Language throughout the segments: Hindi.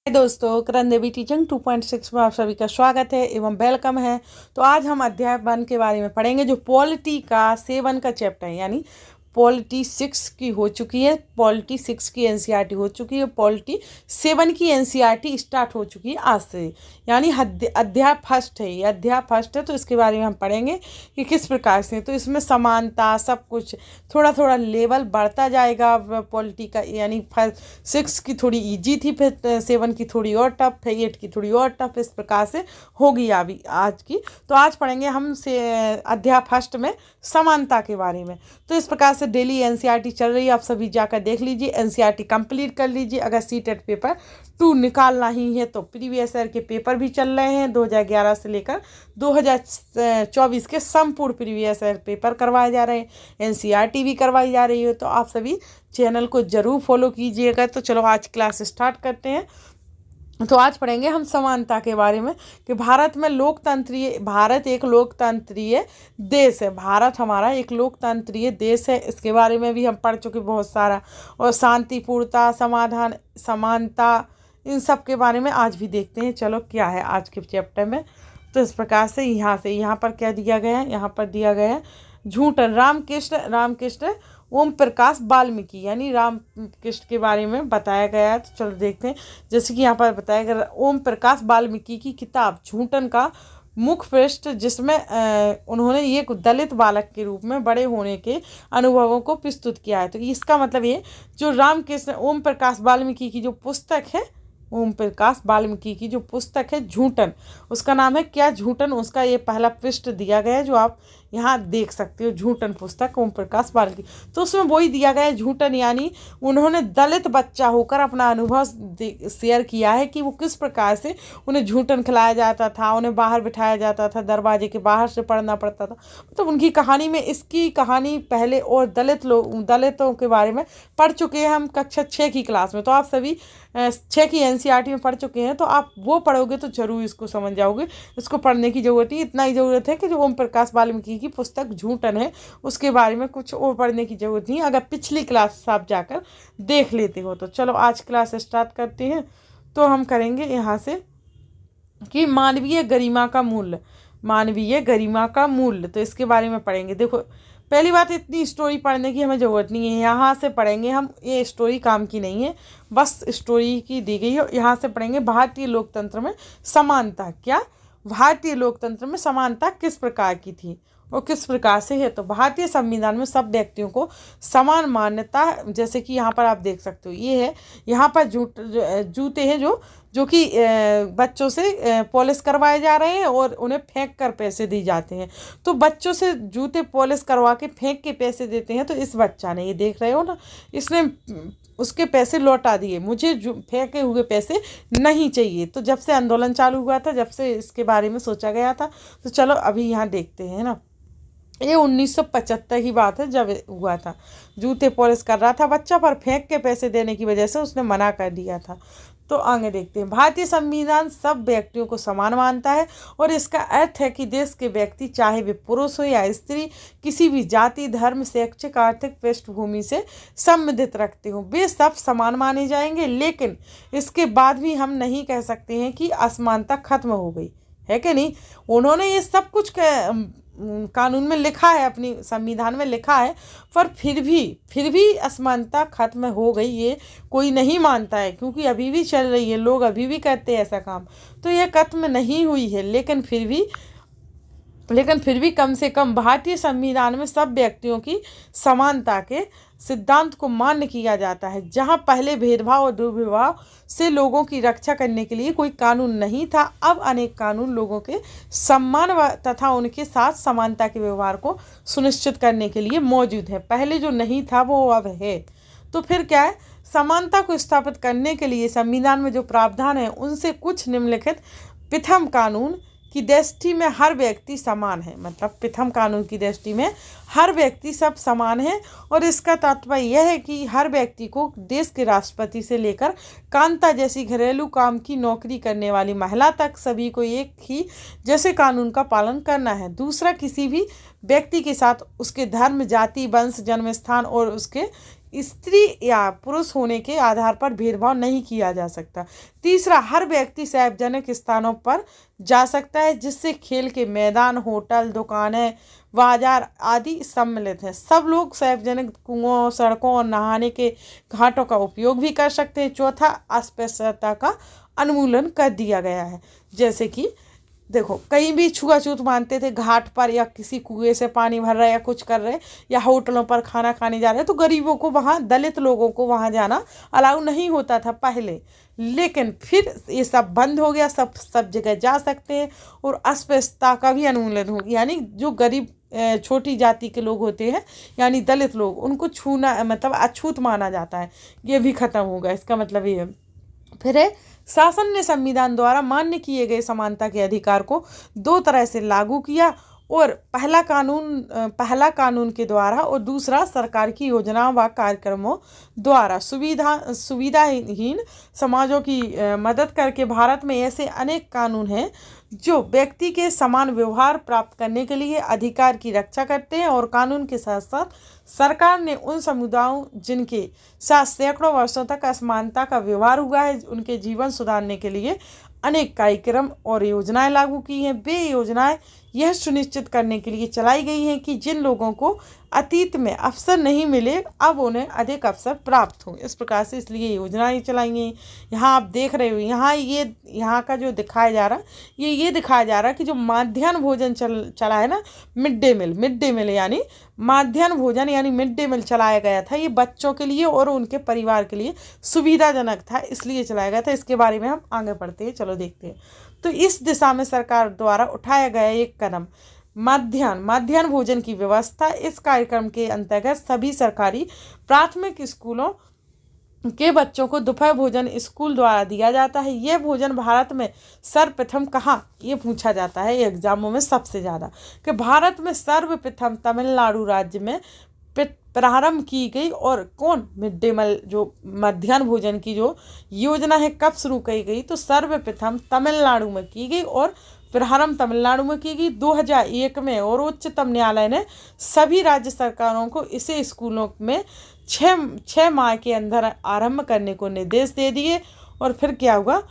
दोस्तों, करण देवी टीचिंग 2.6 में आप सभी का स्वागत है एवं वेलकम है। तो आज हम अध्याय 1 के बारे में पढ़ेंगे, जो पॉलिटी का 7 का चैप्टर है। यानी पॉलिटी 6 की हो चुकी है, पॉलिटी 6 की एनसीईआरटी हो चुकी है, पॉलिटी 7 की एनसीईआरटी स्टार्ट हो चुकी है आज से। यानी अध्याय फर्स्ट है, ये अध्याय फर्स्ट है। तो इसके बारे में हम पढ़ेंगे कि किस प्रकार से। तो इसमें समानता सब कुछ थोड़ा थोड़ा लेवल बढ़ता जाएगा पॉलिटी का। यानी 6 की थोड़ी इजी थी, फिर 7 की थोड़ी और टफ, फिर 8 की थोड़ी और टफ, इस प्रकार से होगी अभी आज की। तो आज पढ़ेंगे हम से अध्याय फर्स्ट में समानता के बारे में। तो इस प्रकार से डेली एनसीईआरटी चल रही है, आप सभी जाकर देख लीजिए, एनसीईआरटी कंप्लीट कर लीजिए। अगर सीटेट पेपर 2 निकालना ही है तो प्रीवियस ईयर के पेपर भी चल रहे हैं। 2011 से लेकर 2024 के संपूर्ण प्रीवियस ईयर पेपर करवाए जा रहे हैं, एनसीईआरटी भी करवाई जा रही है। तो आप सभी चैनल को ज़रूर फॉलो कीजिएगा। तो चलो आज क्लास स्टार्ट करते हैं। तो आज पढ़ेंगे हम समानता के बारे में कि भारत एक लोकतंत्रीय देश है। भारत हमारा एक लोकतंत्रीय देश है, इसके बारे में भी हम पढ़ चुके बहुत सारा। और शांतिपूर्णता, समाधान, समानता, इन सब के बारे में आज भी देखते हैं। चलो क्या है आज के चैप्टर में। तो इस प्रकार से यहाँ पर क्या दिया गया है, यहाँ पर दिया गया है झूठन। रामकृष्ण ओम प्रकाश वाल्मीकि, यानी राम कृष्ण के बारे में बताया गया है। तो चलो देखते हैं। जैसे कि यहाँ पर बताया गया, ओम प्रकाश वाल्मीकि की किताब झूठन का मुख्य पृष्ठ, जिसमें उन्होंने एक दलित बालक के रूप में बड़े होने के अनुभवों को प्रस्तुत किया है। तो इसका मतलब ये, जो रामकृष्ण ओम प्रकाश वाल्मीकि की जो पुस्तक है, ओम प्रकाश वाल्मीकि की जो पुस्तक है झूठन, उसका नाम है क्या, झूठन। उसका ये पहला पृष्ठ दिया गया है, जो आप यहाँ देख सकते हो, झूठन पुस्तक ओम प्रकाश वाल्मीकि। तो उसमें वही दिया गया है झूठन, यानी उन्होंने दलित बच्चा होकर अपना अनुभव शेयर किया है कि वो किस प्रकार से उन्हें झूठन खिलाया जाता था, उन्हें बाहर बिठाया जाता था, दरवाजे के बाहर से पढ़ना पड़ता था। मतलब उनकी कहानी में इसकी कहानी पहले और दलितों के बारे में पढ़ चुके हैं हम कक्षा 6 की क्लास में। तो आप सभी 6 की एनसीईआरटी में पढ़ चुके हैं, तो आप वो पढ़ोगे तो जरूर इसको समझ जाओगे। इसको पढ़ने की ज़रूरत नहीं, इतना ही ज़रूरत है कि जो ओम प्रकाश वाल्मीकि की पुस्तक झूठन है, उसके बारे में कुछ और पढ़ने की ज़रूरत नहीं, अगर पिछली क्लास आप जाकर देख लेते हो तो। चलो आज क्लास स्टार्ट करते हैं। तो हम करेंगे यहाँ से कि मानवीय गरिमा का मूल्य। तो इसके बारे में पढ़ेंगे। देखो, पहली बात, इतनी स्टोरी पढ़ने की हमें ज़रूरत नहीं है, यहाँ से पढ़ेंगे हम। ये स्टोरी काम की नहीं है, बस स्टोरी की दी गई है। यहाँ से पढ़ेंगे भारतीय लोकतंत्र में समानता क्या, भारतीय लोकतंत्र में समानता किस प्रकार की थी और किस प्रकार से है। तो भारतीय संविधान में सब व्यक्तियों को समान मान्यता, जैसे कि यहाँ पर आप देख सकते हो, ये है यहाँ पर जूते हैं जो कि बच्चों से पॉलिश करवाए जा रहे हैं और उन्हें फेंक कर पैसे दिए जाते हैं। तो बच्चों से जूते पॉलिश करवा के फेंक के पैसे देते हैं। तो इस बच्चा ने, ये देख रहे हो ना, इसने उसके पैसे लौटा दिए, मुझे फेंके हुए पैसे नहीं चाहिए। तो जब से आंदोलन चालू हुआ था, जब से इसके बारे में सोचा गया था। तो चलो अभी यहाँ देखते हैं ना, ये 1975 की बात है जब हुआ था। जूते पॉलिश कर रहा था बच्चा, पर फेंक के पैसे देने की वजह से उसने मना कर दिया था। तो आगे देखते हैं। भारतीय संविधान सब व्यक्तियों को समान मानता है और इसका अर्थ है कि देश के व्यक्ति, चाहे वे पुरुष हो या स्त्री, किसी भी जाति, धर्म, शैक्षिक, आर्थिक पृष्ठभूमि से संबंधित रखते हो, वे सब समान माने जाएंगे। लेकिन इसके बाद भी हम नहीं कह सकते हैं कि असमानता खत्म हो गई है कि नहीं। उन्होंने ये सब कुछ कानून में लिखा है, अपनी संविधान में लिखा है, पर फिर भी असमानता खत्म हो गई ये कोई नहीं मानता है, क्योंकि अभी भी चल रही है, लोग अभी भी करते हैं ऐसा काम। तो ये खत्म नहीं हुई है, लेकिन फिर भी कम से कम भारतीय संविधान में सब व्यक्तियों की समानता के सिद्धांत को मान्य किया जाता है। जहां पहले भेदभाव और दुर्व्यवहार से लोगों की रक्षा करने के लिए कोई कानून नहीं था, अब अनेक कानून लोगों के सम्मान तथा उनके साथ समानता के व्यवहार को सुनिश्चित करने के लिए मौजूद है। पहले जो नहीं था वो अब है। तो फिर क्या है, समानता को स्थापित करने के लिए संविधान में जो प्रावधान है, उनसे कुछ निम्नलिखित प्रथम कानून की दृष्टि में हर व्यक्ति समान है। मतलब प्रथम कानून की दृष्टि में हर व्यक्ति सब समान है। और इसका तात्पर्य यह है कि हर व्यक्ति को देश के राष्ट्रपति से लेकर कांता जैसी घरेलू काम की नौकरी करने वाली महिला तक सभी को एक ही जैसे कानून का पालन करना है। दूसरा, किसी भी व्यक्ति के साथ उसके धर्म, जाति, वंश, जन्म स्थान और उसके स्त्री या पुरुष होने के आधार पर भेदभाव नहीं किया जा सकता। तीसरा, हर व्यक्ति सार्वजनिक स्थानों पर जा सकता है, जिससे खेल के मैदान, होटल, दुकानें, बाजार आदि सम्मिलित हैं। सब लोग सार्वजनिक कुओं, सड़कों और नहाने के घाटों का उपयोग भी कर सकते हैं। चौथा, अस्पृश्यता का उन्मूलन कर दिया गया है। जैसे कि देखो, कहीं भी छुआछूत मानते थे, घाट पर या किसी कुएं से पानी भर रहे या कुछ कर रहे या होटलों पर खाना खाने जा रहे, तो गरीबों को वहाँ, दलित लोगों को वहाँ जाना अलाउ नहीं होता था पहले। लेकिन फिर ये सब बंद हो गया, सब जगह जा सकते हैं और अस्पृश्यता का भी उन्मूलन हो गया। यानी जो गरीब छोटी जाति के लोग होते हैं, यानी दलित लोग, उनको छूना मतलब अछूत माना जाता है, ये भी खत्म होगा। इसका मतलब ये है। फिर है, शासन ने संविधान द्वारा मान्य किए गए समानता के अधिकार को दो तरह से लागू किया, और पहला कानून के द्वारा और दूसरा सरकार की योजनाओं व कार्यक्रमों द्वारा। सुविधाहीन समाजों की मदद करके भारत में ऐसे अनेक कानून हैं जो व्यक्ति के समान व्यवहार प्राप्त करने के लिए अधिकार की रक्षा करते हैं, और कानून के साथ साथ सरकार ने उन समुदायों जिनके साथ सैकड़ों वर्षों तक असमानता का व्यवहार हुआ है, उनके जीवन सुधारने के लिए अनेक कार्यक्रम और योजनाएं लागू की हैं। वे योजनाएं यह सुनिश्चित करने के लिए चलाई गई हैं कि जिन लोगों को अतीत में अवसर नहीं मिले, अब उन्हें अधिक अवसर प्राप्त हों। इस प्रकार से इसलिए योजनाएं चलाई गई। यहाँ आप देख रहे हो, यहाँ का जो दिखाया जा रहा, ये दिखाया जा रहा कि जो मध्याह्न भोजन चला है ना, मिड डे मील यानी मध्याह्न भोजन यानी मिड डे मील चलाया गया था। ये बच्चों के लिए और उनके परिवार के लिए सुविधाजनक था, इसलिए चलाया गया था। इसके बारे में हम आगे बढ़ते हैं, चलो देखते हैं। तो इस दिशा में सरकार द्वारा उठाया गया एक कदम मध्याह्न भोजन की व्यवस्था। इस कार्यक्रम के अंतर्गत सभी सरकारी प्राथमिक स्कूलों के बच्चों को दोपहर भोजन स्कूल द्वारा दिया जाता है। यह भोजन भारत में सर्वप्रथम कहाँ, ये पूछा जाता है एग्जामों में सबसे ज़्यादा, कि भारत में सर्वप्रथम तमिलनाडु राज्य में प्रारंभ की गई। और कौन, मिड डे मील जो मध्याह्न भोजन की जो योजना है, कब शुरू की गई, तो सर्वप्रथम तमिलनाडु में की गई और प्रारंभ तमिलनाडु में की गई 2001 में। और उच्चतम न्यायालय ने सभी राज्य सरकारों को इसे स्कूलों में 6 माह के अंदर आरंभ करने को निर्देश दे दिए। और फिर क्या हुआ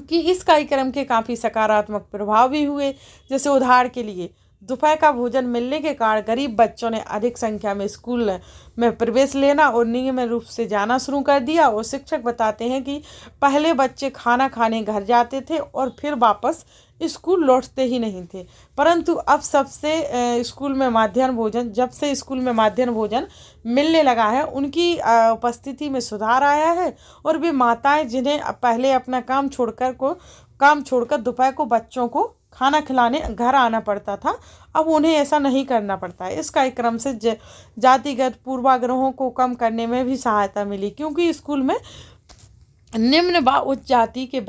कि इस कार्यक्रम के काफ़ी सकारात्मक प्रभाव भी हुए। जैसे उदाहरण के लिए, दोपहर का भोजन मिलने के कारण गरीब बच्चों ने अधिक संख्या में स्कूल में प्रवेश लेना और नियमित रूप से जाना शुरू कर दिया। और शिक्षक बताते हैं कि पहले बच्चे खाना खाने घर जाते थे और फिर वापस स्कूल लौटते ही नहीं थे, परंतु अब जब से स्कूल में मध्याह्न भोजन मिलने लगा है, उनकी उपस्थिति में सुधार आया है। और वे माताएं जिन्हें पहले अपना काम छोड़कर दोपहर को बच्चों को खाना खिलाने घर आना पड़ता था, अब उन्हें ऐसा नहीं करना पड़ता है। इस कार्यक्रम से जातिगत पूर्वाग्रहों को कम करने में भी सहायता मिली, क्योंकि स्कूल में निम्न व उच्च जाति के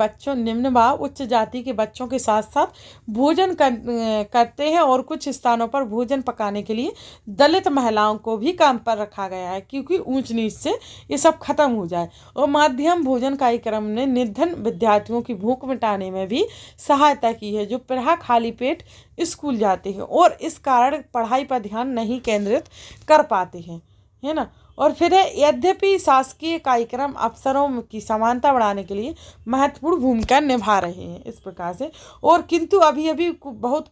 बच्चों के साथ साथ भोजन करते हैं। और कुछ स्थानों पर भोजन पकाने के लिए दलित महिलाओं को भी काम पर रखा गया है, क्योंकि ऊंच नीच से ये सब खत्म हो जाए। और मध्याह्न भोजन कार्यक्रम ने निर्धन विद्यार्थियों की भूख मिटाने में भी सहायता की है, जो प्रायः खाली पेट स्कूल जाते हैं और इस कारण पढ़ाई पर ध्यान नहीं केंद्रित कर पाते हैं, है ना। और फिर है, यद्यपि शासकीय कार्यक्रम अवसरों की समानता बढ़ाने के लिए महत्वपूर्ण भूमिका निभा रहे हैं इस प्रकार से, और किंतु अभी बहुत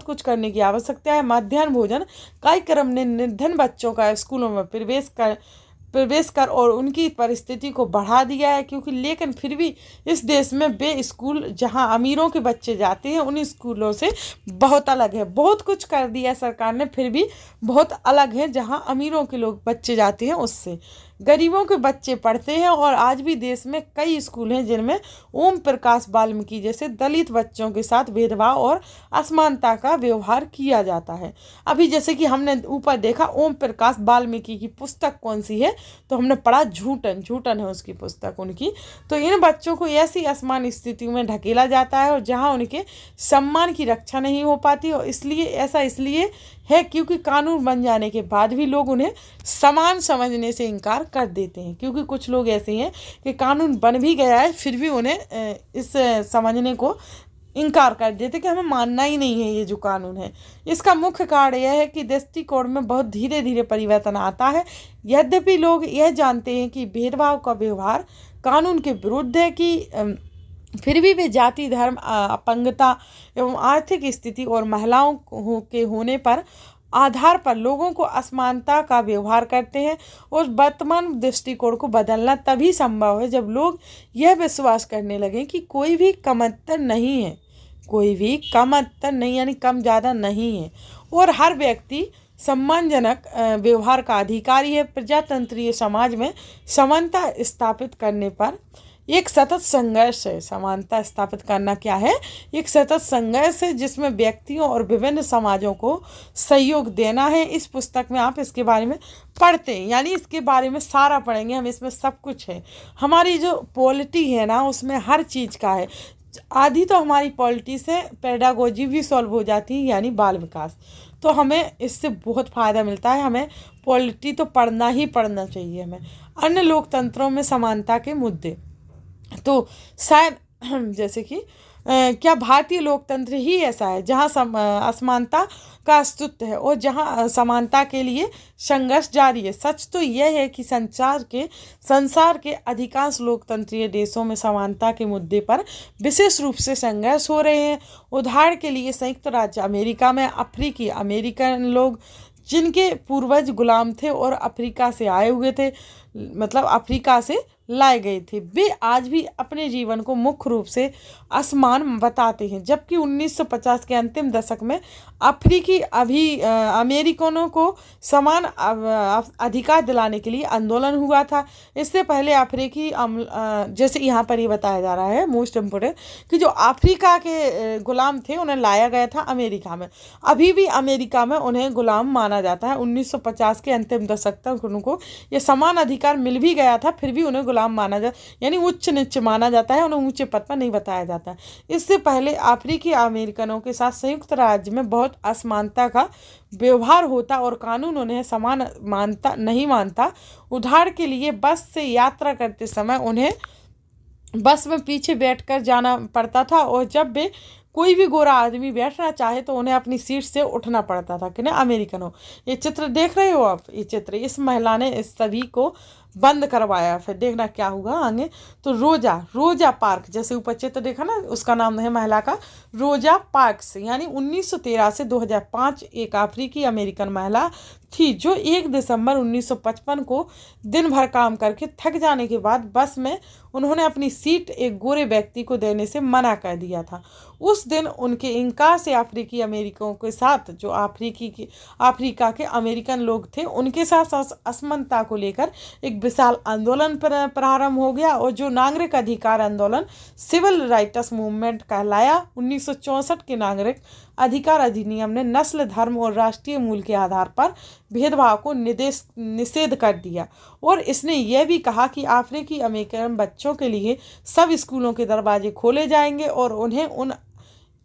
कुछ करने की आवश्यकता है। मध्याह्न भोजन कार्यक्रम ने निर्धन बच्चों का स्कूलों में प्रवेश कर और उनकी परिस्थिति को बढ़ा दिया है, क्योंकि लेकिन फिर भी इस देश में वे स्कूल जहां अमीरों के बच्चे जाते हैं, उन स्कूलों से बहुत अलग है। बहुत कुछ कर दिया सरकार ने, फिर भी बहुत अलग है। जहां अमीरों के लोग बच्चे जाते हैं, उससे गरीबों के बच्चे पढ़ते हैं। और आज भी देश में कई स्कूल हैं जिनमें ओम प्रकाश वाल्मीकि जैसे दलित बच्चों के साथ भेदभाव और असमानता का व्यवहार किया जाता है। अभी जैसे कि हमने ऊपर देखा, ओम प्रकाश वाल्मीकि की पुस्तक कौन सी है, तो हमने पढ़ा झूठन है उसकी पुस्तक उनकी। तो इन बच्चों को ऐसी असमान स्थिति में ढकेला जाता है और जहाँ उनके सम्मान की रक्षा नहीं हो पाती। और इसलिए है क्योंकि कानून बन जाने के बाद भी लोग उन्हें समान समझने से इनकार कर देते हैं, क्योंकि कुछ लोग ऐसे हैं कि कानून बन भी गया है फिर भी उन्हें इस समझने को इनकार कर देते कि हमें मानना ही नहीं है ये जो कानून है। इसका मुख्य कारण यह है कि दृष्टिकोण में बहुत धीरे धीरे परिवर्तन आता है। यद्यपि लोग यह जानते हैं कि भेदभाव का व्यवहार कानून के विरुद्ध है, कि फिर भी वे जाति, धर्म, अपंगता एवं आर्थिक स्थिति और महिलाओं के होने पर आधार पर लोगों को असमानता का व्यवहार करते हैं। और वर्तमान दृष्टिकोण को बदलना तभी संभव है जब लोग यह विश्वास करने लगें कि कोई भी कमतर नहीं है, कोई भी कमतर नहीं यानी कम ज़्यादा नहीं है, और हर व्यक्ति सम्मानजनक व्यवहार का अधिकारी है। प्रजातंत्रीय समाज में समानता स्थापित करने पर एक सतत संघर्ष है। समानता स्थापित करना क्या है? एक सतत संघर्ष है जिसमें व्यक्तियों और विभिन्न समाजों को सहयोग देना है। इस पुस्तक में आप इसके बारे में पढ़ते हैं, यानी इसके बारे में सारा पढ़ेंगे हम। इसमें सब कुछ है। हमारी जो पॉलिटी है ना, उसमें हर चीज़ का है। आधी तो हमारी पॉलिटी से पेडागोजी भी सॉल्व हो जाती है, यानी बाल विकास। तो हमें इससे बहुत फ़ायदा मिलता है। हमें पॉलिटी तो पढ़ना ही पढ़ना चाहिए हमें। अन्य लोकतंत्रों में समानता के मुद्दे, तो शायद जैसे कि क्या भारतीय लोकतंत्र ही ऐसा है जहाँ असमानता का अस्तित्व है और जहाँ समानता के लिए संघर्ष जारी है? सच तो यह है कि संसार के अधिकांश लोकतंत्रीय देशों में समानता के मुद्दे पर विशेष रूप से संघर्ष हो रहे हैं। उदाहरण के लिए संयुक्त राज्य अमेरिका में अफ्रीकी अमेरिकन लोग, जिनके पूर्वज गुलाम थे और अफ्रीका से आए हुए थे, मतलब अफ्रीका से लाए गए थे, वे आज भी अपने जीवन को मुख्य रूप से असमान बताते हैं। जबकि 1950 के अंतिम दशक में अफ्रीकी अमेरिकनों को समान अधिकार दिलाने के लिए आंदोलन हुआ था। इससे पहले अफ्रीकी जैसे यहाँ पर ये बताया जा रहा है, मोस्ट इम्पोर्टेंट, कि जो अफ्रीका के गुलाम थे उन्हें लाया गया था अमेरिका में। अभी भी अमेरिका में उन्हें गुलाम माना जाता है। 1950 के अंतिम दशक तक उनको ये समान अधिकार मिल भी गया था, फिर भी उन्हें गुलाम माना यानी उच्च नीच माना जाता है, उन्हें ऊंचे पद पर नहीं बताया जाता। इससे पहले अफ्रीकी अमेरिकनों के साथ संयुक्त राज्य में बहुत असमानता का व्यवहार होता और कानून उन्हें समान नहीं मानता। उदाहरण के लिए बस से यात्रा करते समय उन्हें बस में पीछे बैठकर जाना पड़ता था, और जब वे कोई भी गोरा आदमी बैठना चाहे तो उन्हें अपनी सीट से उठना पड़ता था। कि ना अमेरिकन हो। ये चित्र देख रहे हो आप, ये चित्र, इस महिला ने इस सभी को बंद करवाया। फिर देखना क्या हुआ आगे। तो रोजा पार्क, जैसे ऊपर चित्र देखा ना, उसका नाम है महिला का रोजा पार्क्स, यानी 1913 से 2005 एक अफ्रीकी अमेरिकन महिला थी जो 1 दिसंबर 1955 को दिन भर काम करके थक जाने के बाद बस में उन्होंने अपनी सीट एक गोरे व्यक्ति को देने से मना कर दिया था। उस दिन उनके इनकार से अफ्रीकी अमेरिकियों के साथ जो अफ्रीका के अमेरिकन लोग थे, उनके साथ असमानता को लेकर एक विशाल आंदोलन प्रारंभ हो गया, और जो नागरिक अधिकार आंदोलन सिविल राइट्स मूवमेंट कहलाया। 1964 के नागरिक अधिकार अधिनियम ने नस्ल, धर्म और राष्ट्रीय मूल के आधार पर भेदभाव को निषेध कर दिया, और इसने यह भी कहा कि अफ्रीकी अमेरिकन बच्चों के लिए सब स्कूलों के दरवाजे खोले जाएंगे और उन्हें उन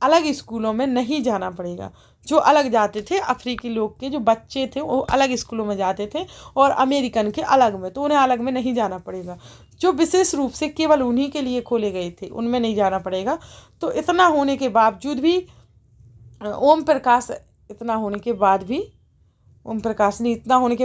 अलग स्कूलों में नहीं जाना पड़ेगा। जो अलग जाते थे, अफ्रीकी लोग के जो बच्चे थे वो अलग स्कूलों में जाते थे और अमेरिकन के अलग में, तो उन्हें अलग में नहीं जाना पड़ेगा। जो विशेष रूप से केवल उन्हीं के लिए खोले गए थे उनमें नहीं जाना पड़ेगा। तो इतना होने के बावजूद भी ओम प्रकाश इतना होने के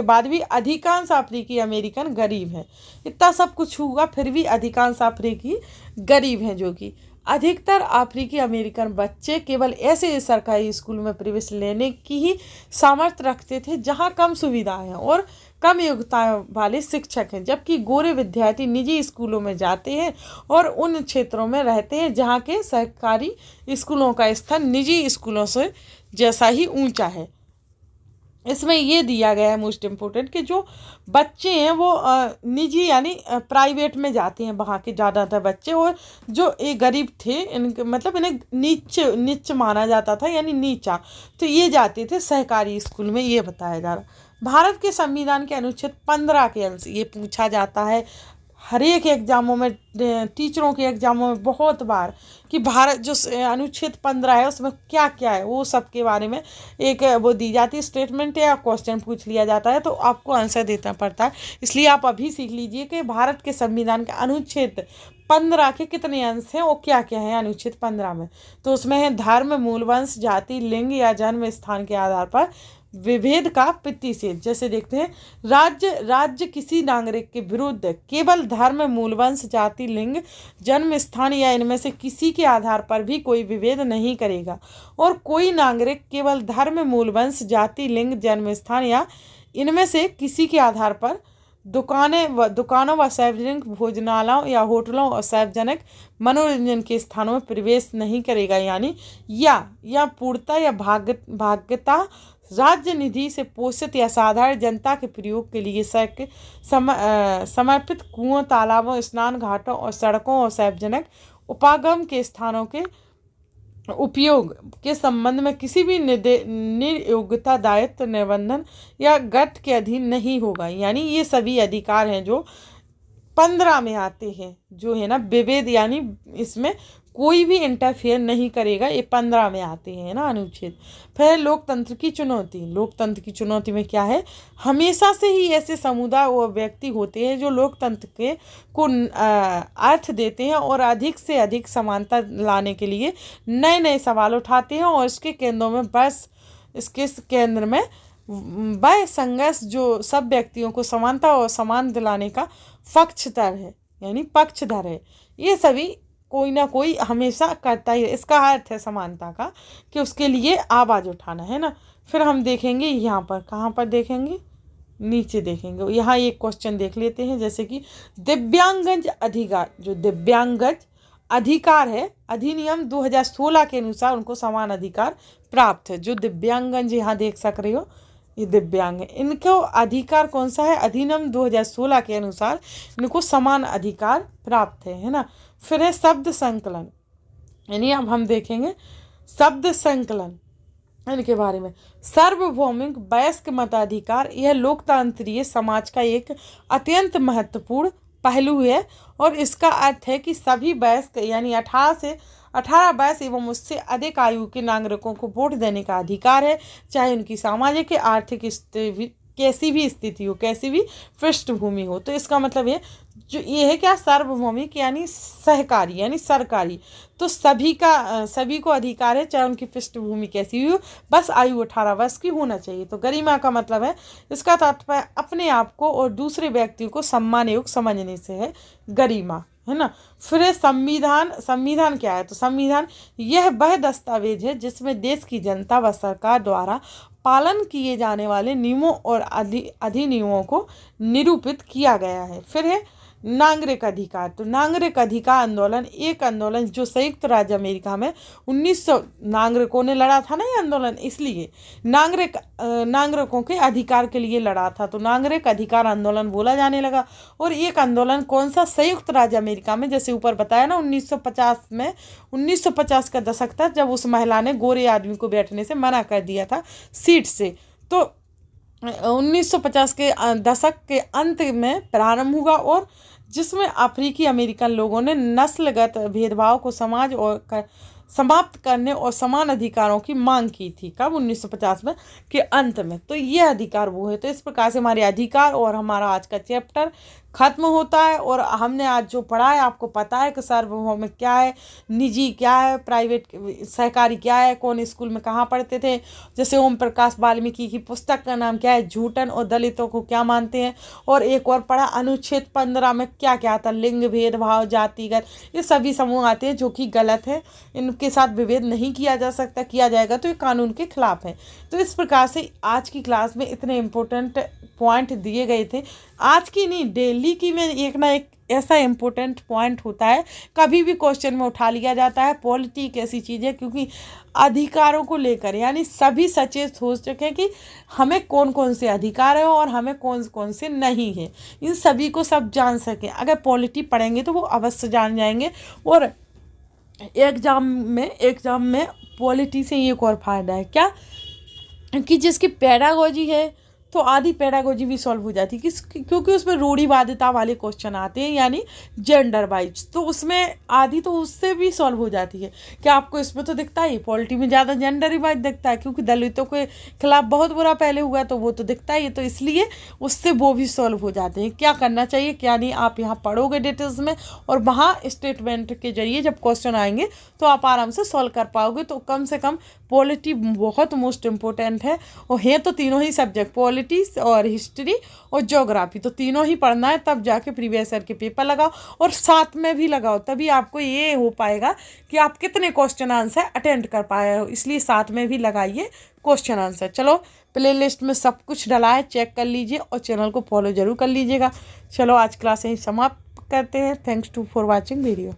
बाद भी अधिकांश अफ्रीकी अमेरिकन गरीब हैं। इतना सब कुछ हुआ फिर भी अधिकांश अफ्रीकी गरीब हैं, जो कि अधिकतर अफ्रीकी अमेरिकन बच्चे केवल ऐसे सरकारी स्कूल में प्रवेश लेने की ही सामर्थ्य रखते थे जहां कम सुविधाएं हैं और कम योग्यता वाले शिक्षक हैं, जबकि गोरे विद्यार्थी निजी स्कूलों में जाते हैं और उन क्षेत्रों में रहते हैं जहां के सरकारी स्कूलों का स्तर निजी स्कूलों से जैसा ही ऊंचा है। इसमें ये दिया गया है मोस्ट इम्पोर्टेंट कि जो बच्चे हैं वो निजी यानी प्राइवेट में जाते हैं वहाँ के ज़्यादातर बच्चे, और जो ये गरीब थे इनके मतलब इन्हें नीच माना जाता था, यानी नीचा, तो ये जाते थे सहकारी स्कूल में। ये बताया जा रहा। भारत के संविधान के अनुच्छेद 15 के अंश ये पूछा जाता है हर एक एग्जामों में, टीचरों के एग्जामों में बहुत बार, कि भारत जो अनुच्छेद 15 है उसमें क्या क्या है, वो सब के बारे में एक वो दी जाती है स्टेटमेंट या क्वेश्चन पूछ लिया जाता है, तो आपको आंसर देना पड़ता है। इसलिए आप अभी सीख लीजिए कि भारत के संविधान का अनुच्छेद 15 के कितने अंश हैं और क्या क्या है अनुच्छेद 15 में। तो उसमें है धर्म, मूल वंश, जाति, लिंग या जन्म स्थान के आधार पर विभेद का प्रतिषेध। जैसे देखते हैं, राज्य किसी नागरिक के विरुद्ध केवल धर्म, मूल वंश, जाति, लिंग, जन्म स्थान या इनमें से किसी के आधार पर भी कोई विभेद नहीं करेगा, और कोई नागरिक केवल धर्म, मूल वंश, जाति, लिंग, जन्म स्थान या इनमें से किसी के आधार पर दुकानों व सार्वजनिक भोजनालयों या होटलों और सार्वजनिक मनोरंजन के स्थानों में प्रवेश नहीं करेगा। यानी या पूर्णता या भाग्यता राज्य निधि से पोषित या साधारण जनता के प्रयोग के लिए समर्पित कुओं, तालाबों, स्नान घाटों और सड़कों और सार्वजनिक उपागम के स्थानों के उपयोग के संबंध में किसी भी नियोक्ता दायित्व, निबंधन या गठ के अधीन नहीं होगा। यानी ये सभी अधिकार हैं जो 15 में आते हैं, जो है ना विभेद, यानी इसमें कोई भी इंटरफेयर नहीं करेगा, ये 15 में आते हैं ना अनुच्छेद। फिर लोकतंत्र की चुनौती में क्या है, हमेशा से ही ऐसे समुदाय और व्यक्ति होते हैं जो लोकतंत्र को अर्थ देते हैं और अधिक से अधिक समानता लाने के लिए नए नए सवाल उठाते हैं, और इसके केंद्र में वह संघर्ष जो सब व्यक्तियों को समानता और समान दिलाने का पक्षधर है। ये सभी कोई ना कोई हमेशा करता ही है। इसका अर्थ है समानता का कि उसके लिए आवाज़ उठाना है ना। फिर हम देखेंगे यहाँ पर, कहाँ पर देखेंगे, नीचे देखेंगे। यहाँ एक क्वेश्चन देख लेते हैं, जैसे कि दिव्यांगज अधिकार, जो दिव्यांगज अधिकार है, अधिनियम 2016 के अनुसार उनको समान अधिकार प्राप्त है। जो दिव्यांगज यहाँ देख सक रहे हो, ये दिव्यांग है, इनको अधिकार कौन सा है, अधिनियम 2016 के अनुसार इनको समान अधिकार प्राप्त है ना। फिर है शब्द संकलन, यानी अब हम देखेंगे शब्द संकलन इनके बारे में। सार्वभौमिक वयस्क मताधिकार यह लोकतांत्रिक समाज का एक अत्यंत महत्वपूर्ण पहलू है, और इसका अर्थ है कि सभी वयस्क यानी 18 वर्ष एवं उससे अधिक आयु के नागरिकों को वोट देने का अधिकार है, चाहे उनकी सामाजिक या आर्थिक कैसी भी स्थिति हो, कैसी भी पृष्ठभूमि हो। तो इसका मतलब ये है क्या, सार्वभौमिक यानी सहकारी यानी सरकारी, तो सभी को अधिकार है, चाहे उनकी पृष्ठभूमि कैसी हो, बस आयु 18 वर्ष की होना चाहिए। तो गरिमा का मतलब है, इसका तात्पर्य अपने आप को और दूसरे व्यक्तियों को सम्मान योग्य समझने से है गरिमा, है ना। फिर संविधान क्या है, तो संविधान यह वह दस्तावेज है जिसमें देश की जनता व सरकार द्वारा पालन किए जाने वाले नियमों और अधिनियमों को निरूपित किया गया है। फिर है नागरिक अधिकार, तो नागरिक अधिकार आंदोलन एक आंदोलन जो संयुक्त राज्य अमेरिका में 1900 नागरिकों ने लड़ा था ना, ये आंदोलन इसलिए नागरिकों के अधिकार के लिए लड़ा था, तो नागरिक अधिकार आंदोलन बोला जाने लगा। और एक आंदोलन कौन सा, संयुक्त राज्य अमेरिका में, जैसे ऊपर बताया ना 1950 का दशक था, जब उस महिला ने गोरे आदमी को बैठने से मना कर दिया था सीट से। तो 1950 के दशक के अंत में प्रारंभ हुआ, और जिसमें अफ्रीकी अमेरिकन लोगों ने नस्लगत भेदभाव को समाप्त करने और समान अधिकारों की मांग की थी। कब, 1950 में के अंत में। तो ये अधिकार वो है। तो इस प्रकार से हमारे अधिकार और हमारा आज का चैप्टर खत्म होता है। और हमने आज जो पढ़ा है, आपको पता है कि सार्वभौमिक क्या है, निजी क्या है, प्राइवेट सहकारी क्या है, कौन स्कूल में कहाँ पढ़ते थे। जैसे ओम प्रकाश वाल्मीकि की पुस्तक का नाम क्या है, झूठन और दलितों को क्या मानते हैं। और एक और पढ़ा अनुच्छेद 15 में क्या क्या आता, लिंग भेदभाव, जातिगत, ये सभी समूह आते हैं जो कि गलत है, इनके साथ विभेद नहीं किया जा सकता, किया जाएगा तो ये कानून के खिलाफ है। तो इस प्रकार से आज की क्लास में इतने इम्पोर्टेंट पॉइंट दिए गए थे। आज की नहीं, डेली की में एक ना एक ऐसा इम्पोर्टेंट पॉइंट होता है, कभी भी क्वेश्चन में उठा लिया जाता है। पॉलिटी एक ऐसी चीज़ है क्योंकि अधिकारों को लेकर यानी सभी सचेत हो चुके हैं कि हमें कौन कौन से अधिकार है और हमें कौन कौन से नहीं है, इन सभी को सब जान सकें। अगर पॉलिटी पढ़ेंगे तो वो अवश्य जान जाएंगे। और एग्जाम में पॉलिटी से एक और फायदा है क्या, कि जिसकी पेडागोजी है तो आधी पेडागोजी भी सॉल्व हो जाती है। क्योंकि उसमें रूढ़िवादिता वाले क्वेश्चन आते हैं, यानी जेंडर वाइज, तो उसमें आधी तो उससे भी सॉल्व हो जाती है। क्या आपको इसमें तो दिखता ही, पॉलिटी में ज़्यादा जेंडर वाइज दिखता है, क्योंकि दलितों के खिलाफ बहुत बुरा पहले हुआ तो वो तो दिखता ही है, तो इसलिए उससे वो भी सॉल्व हो जाते हैं। क्या करना चाहिए क्या नहीं, आप यहाँ पढ़ोगे डिटेल्स में, और वहाँ स्टेटमेंट के जरिए जब क्वेश्चन आएंगे तो आप आराम से सॉल्व कर पाओगे। तो कम से कम पॉलिटी बहुत मोस्ट इम्पोर्टेंट है, और है तो तीनों ही सब्जेक्ट, पॉलिटी और हिस्ट्री और ज्योग्राफी, तो तीनों ही पढ़ना है, तब जाके प्रीवियस ईयर के पेपर लगाओ और साथ में भी लगाओ, तभी आपको ये हो पाएगा कि आप कितने क्वेश्चन आंसर अटेंड कर पाए हो। इसलिए साथ में भी लगाइए क्वेश्चन आंसर। चलो, प्ले लिस्ट में सब कुछ डला है, चेक कर लीजिए और चैनल को फॉलो जरूर कर लीजिएगा। चलो, आज क्लास यहीं समाप्त करते हैं। Thanks for watching video.